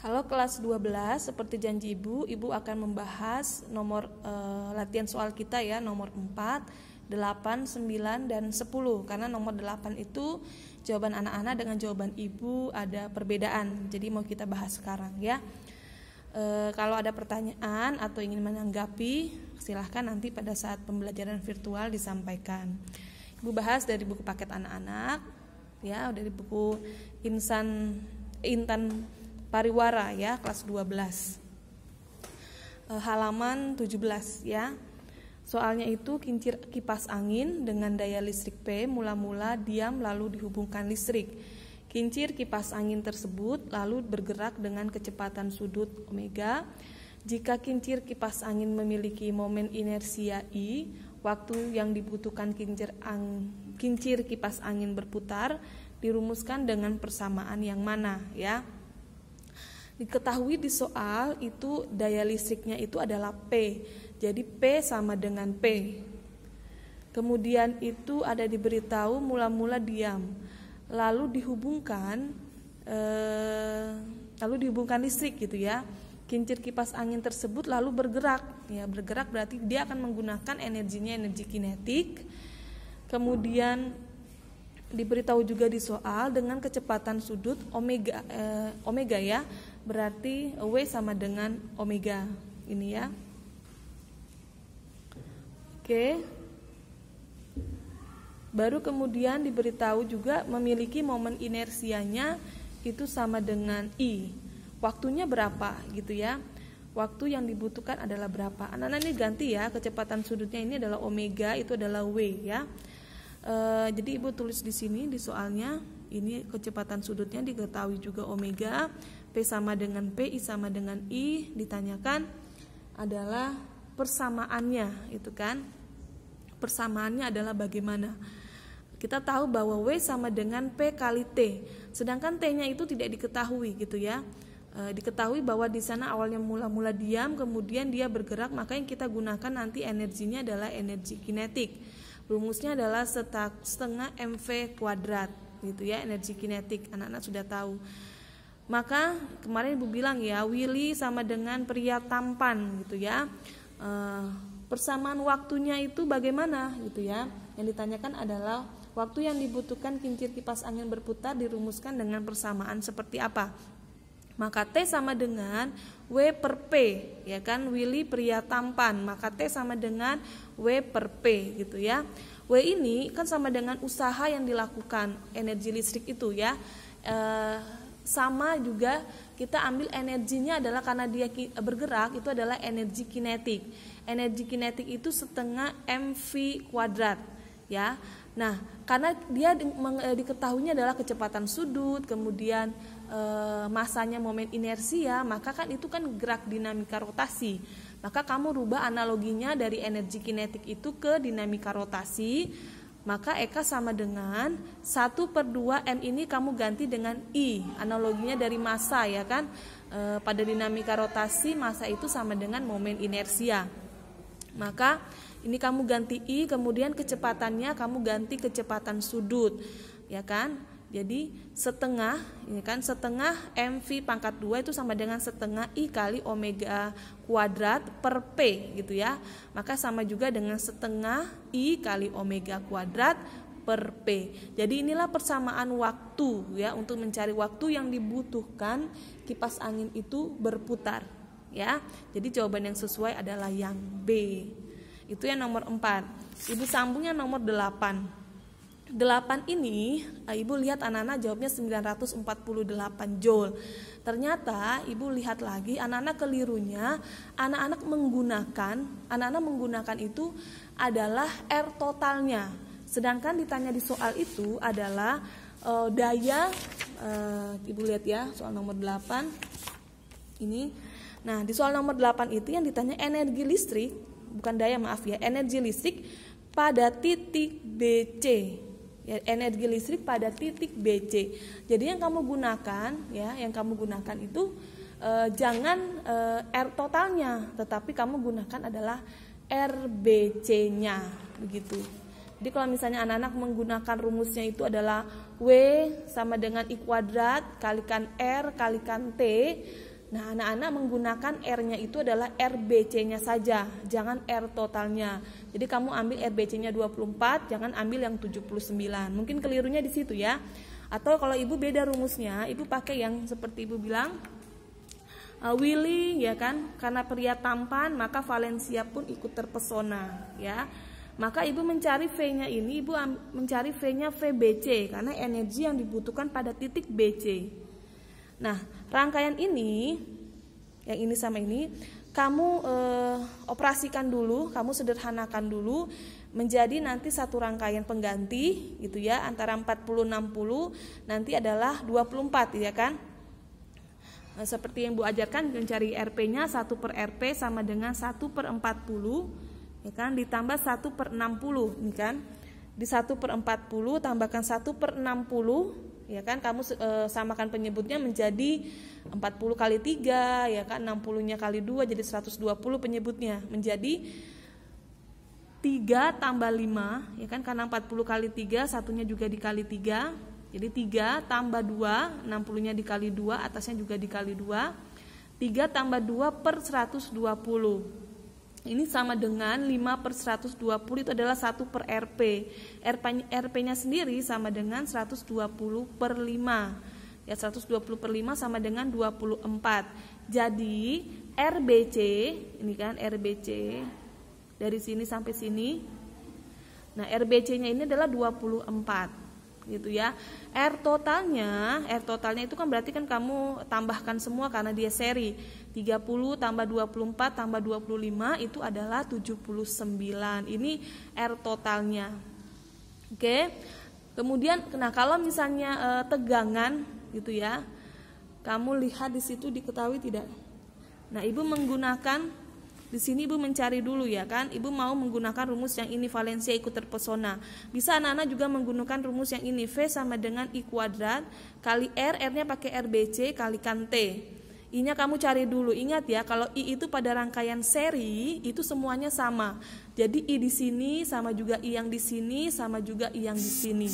Halo kelas 12, seperti janji Ibu akan membahas nomor latihan soal kita ya, nomor 4, 8, 9, dan 10. Karena nomor 8 itu jawaban anak-anak dengan jawaban Ibu ada perbedaan. Jadi mau kita bahas sekarang ya. Kalau ada pertanyaan atau ingin menanggapi, silahkan nanti pada saat pembelajaran virtual disampaikan. Ibu bahas dari buku paket anak-anak ya, dari buku Intan Pariwara ya, kelas 12. Halaman 17 ya. Soalnya itu kincir kipas angin dengan daya listrik P mula-mula diam lalu dihubungkan listrik. Kincir kipas angin tersebut lalu bergerak dengan kecepatan sudut omega. Jika kincir kipas angin memiliki momen inersia I, waktu yang dibutuhkan kincir kipas angin berputar dirumuskan dengan persamaan yang mana ya. Diketahui di soal itu daya listriknya itu adalah P. Jadi P sama dengan P. Kemudian itu ada diberitahu mula-mula diam. Lalu dihubungkan listrik gitu ya. Kincir kipas angin tersebut lalu bergerak. Ya, bergerak berarti dia akan menggunakan energinya energi kinetik. Kemudian diberitahu juga di soal dengan kecepatan sudut omega ya. Berarti W sama dengan omega ini ya. Oke. Baru kemudian diberitahu juga memiliki momen inersianya itu sama dengan I. Waktunya berapa gitu ya. Waktu yang dibutuhkan adalah berapa. Anak-anak ini ganti ya, kecepatan sudutnya ini adalah omega, itu adalah W ya. Jadi Ibu tulis di sini di soalnya, ini kecepatan sudutnya diketahui juga omega, P sama dengan P, I sama dengan I. Ditanyakan adalah persamaannya, itu kan. Persamaannya adalah bagaimana? Kita tahu bahwa W sama dengan P kali T, sedangkan T-nya itu tidak diketahui gitu ya. Diketahui bahwa di sana awalnya mula-mula diam, kemudian dia bergerak, maka yang kita gunakan nanti energinya adalah energi kinetik. Rumusnya adalah setengah mv kuadrat gitu ya, energi kinetik. Anak-anak sudah tahu. Maka kemarin Ibu bilang ya, Willy sama dengan pria tampan gitu ya. Persamaan waktunya itu bagaimana gitu ya. Yang ditanyakan adalah waktu yang dibutuhkan kincir kipas angin berputar dirumuskan dengan persamaan seperti apa. Maka T sama dengan W per P ya kan, Willy pria tampan, maka T sama dengan W per P gitu ya. W ini kan sama dengan usaha yang dilakukan, energi listrik itu ya. Sama juga kita ambil energinya adalah karena dia bergerak, itu adalah energi kinetik. Energi kinetik itu setengah mv kuadrat ya. Nah, karena dia diketahuinya adalah kecepatan sudut, kemudian masanya momen inersia, maka kan itu kan gerak dinamika rotasi. Maka kamu rubah analoginya dari energi kinetik itu ke dinamika rotasi. Maka Eka sama dengan 1/2 M ini kamu ganti dengan I. Analoginya dari massa ya kan. Pada dinamika rotasi massa itu sama dengan momen inersia. Maka ini kamu ganti I, kemudian kecepatannya kamu ganti kecepatan sudut ya kan. Jadi setengah ini kan, setengah mv pangkat 2 itu sama dengan setengah I kali omega kuadrat per P gitu ya. Maka sama juga dengan setengah I kali omega kuadrat per P. Jadi inilah persamaan waktu ya, untuk mencari waktu yang dibutuhkan kipas angin itu berputar ya. Jadi jawaban yang sesuai adalah yang B. Itu yang nomor 4. Ibu sambungnya nomor 8. 8 ini Ibu lihat anak-anak jawabnya 948 joule. Ternyata Ibu lihat lagi anak-anak kelirunya, anak-anak menggunakan itu adalah R totalnya. Sedangkan ditanya di soal itu adalah daya, Ibu lihat ya soal nomor 8 ini. Nah, di soal nomor 8 itu yang ditanya energi listrik, bukan daya maaf ya, energi listrik pada titik BC. Ya, energi listrik pada titik BC. Jadi yang kamu gunakan itu jangan R totalnya, tetapi kamu gunakan adalah RBC-nya begitu. Jadi kalau misalnya anak-anak menggunakan rumusnya itu adalah W sama dengan I kuadrat kalikan R kalikan T. Nah, anak-anak menggunakan R-nya itu adalah RBC-nya saja, jangan R totalnya. Jadi kamu ambil RBC-nya 24, jangan ambil yang 79. Mungkin kelirunya di situ ya. Atau kalau ibu beda rumusnya, ibu pakai yang seperti ibu bilang, Willy ya kan, karena pria tampan maka Valencia pun ikut terpesona ya. Maka ibu mencari V-nya ini, ibu mencari V-nya VBC karena energi yang dibutuhkan pada titik BC. Nah, rangkaian ini, yang ini sama ini, kamu operasikan dulu, kamu sederhanakan dulu menjadi nanti satu rangkaian pengganti gitu ya, antara 40-60 nanti adalah 24 ya kan. Nah, seperti yang Bu ajarkan, mencari RP-nya 1 per RP sama dengan 1 per 40 ya kan, ditambah 1 per 60 ini kan. Di 1 per 40 tambahkan 1 per 60 ya kan, kamu samakan penyebutnya menjadi 40 kali 3 ya kan, 60-nya kali 2 jadi 120 penyebutnya, menjadi 3 tambah 5 ya kan, karena 40 kali 3 satunya juga dikali 3, jadi 3 tambah 2, 60-nya dikali 2, atasnya juga dikali 2, 3 tambah 2 per 120. Ini sama dengan 5 per 120 itu adalah 1 per RP. RP-nya sendiri sama dengan 120 per 5. Ya, 120 per 5 sama dengan 24. Jadi RBC, ini kan RBC dari sini sampai sini. Nah, RBC-nya ini adalah 24. Gitu ya. R totalnya itu kan berarti kan kamu tambahkan semua karena dia seri. 30 tambah 24 tambah 25 itu adalah 79. Ini R totalnya. Oke. Kemudian nah kalau misalnya tegangan gitu ya. Kamu lihat di situ diketahui tidak? Nah, Ibu menggunakan di sini Ibu mencari dulu ya kan. Ibu mau menggunakan rumus yang ini, Valencia ikut terpesona. Bisa anak-anak juga menggunakan rumus yang ini, V sama dengan I kuadrat kali R, R-nya pakai RBC kalikan T. I-nya kamu cari dulu. Ingat ya, kalau I itu pada rangkaian seri itu semuanya sama. Jadi I di sini sama juga I yang di sini sama juga I yang di sini.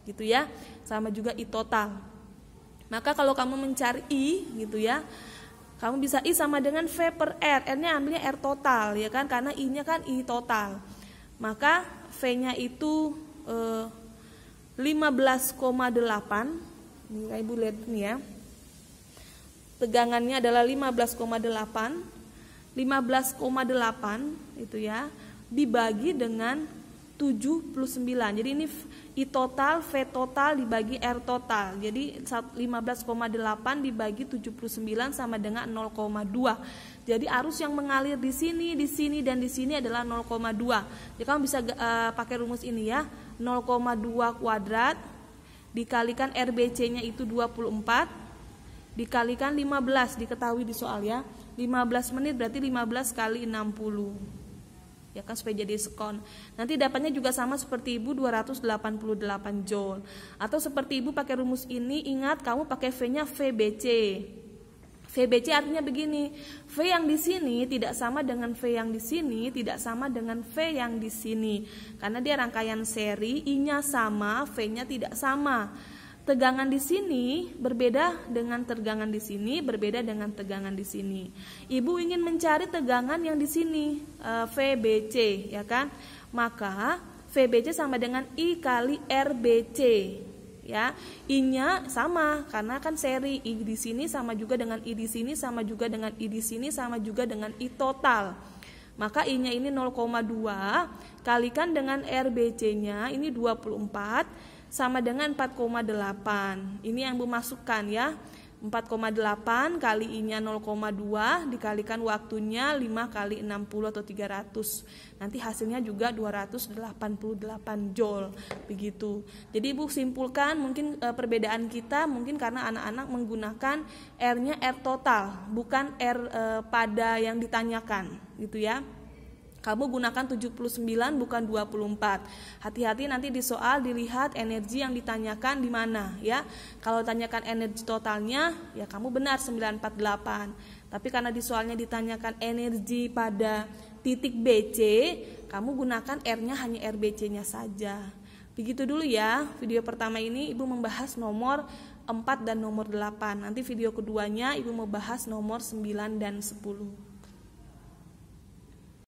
Gitu ya. Sama juga I total. Maka kalau kamu mencari I gitu ya, kamu bisa I sama dengan V per R. R-nya ambilnya R total ya kan, karena I-nya kan I total. Maka V-nya itu 15,8. Ini Ibu lihat nih ya. Tegangannya adalah 15,8. 15,8 itu ya dibagi dengan 79. Jadi ini I total, V total dibagi R total. Jadi 15,8 dibagi 79 sama dengan 0,2. Jadi arus yang mengalir di sini dan di sini adalah 0,2. Jadi kamu bisa pakai rumus ini ya. 0,2 kuadrat dikalikan RBC-nya itu 24 dikalikan 15, diketahui di soal ya. 15 menit berarti 15 kali 60. Ya kan, supaya jadi sekon. Nanti dapatnya juga sama seperti Ibu 288 joule. Atau seperti Ibu pakai rumus ini, ingat kamu pakai V-nya VBC. VBC artinya begini, V yang di sini tidak sama dengan V yang di sini, tidak sama dengan V yang di sini. Karena dia rangkaian seri, I-nya sama, V-nya tidak sama. Tegangan di sini berbeda dengan tegangan di sini, berbeda dengan tegangan di sini. Ibu ingin mencari tegangan yang di sini, VBC, ya kan? Maka VBC sama dengan I kali RBC, ya. I-nya sama karena kan seri, I di sini sama juga dengan I di sini, sama juga dengan I di sini, sama juga dengan I total. Maka I-nya ini 0,2 kalikan dengan RBC-nya ini 24 sama dengan 4,8. Ini yang Bu masukkan ya. 4,8 kali I-nya 0,2 dikalikan waktunya 5 kali 60 atau 300. Nanti hasilnya juga 288 joule. Begitu. Jadi Ibu simpulkan mungkin perbedaan kita mungkin karena anak-anak menggunakan R-nya R total, bukan R pada yang ditanyakan, gitu ya. Kamu gunakan 79 bukan 24. Hati-hati nanti di soal dilihat energi yang ditanyakan di mana ya. Kalau tanyakan energi totalnya ya kamu benar 948. Tapi karena di soalnya ditanyakan energi pada titik BC, kamu gunakan R-nya hanya RBC-nya saja. Begitu dulu ya. Video pertama ini Ibu membahas nomor 4 dan nomor 8. Nanti video keduanya Ibu mau bahas nomor 9 dan 10.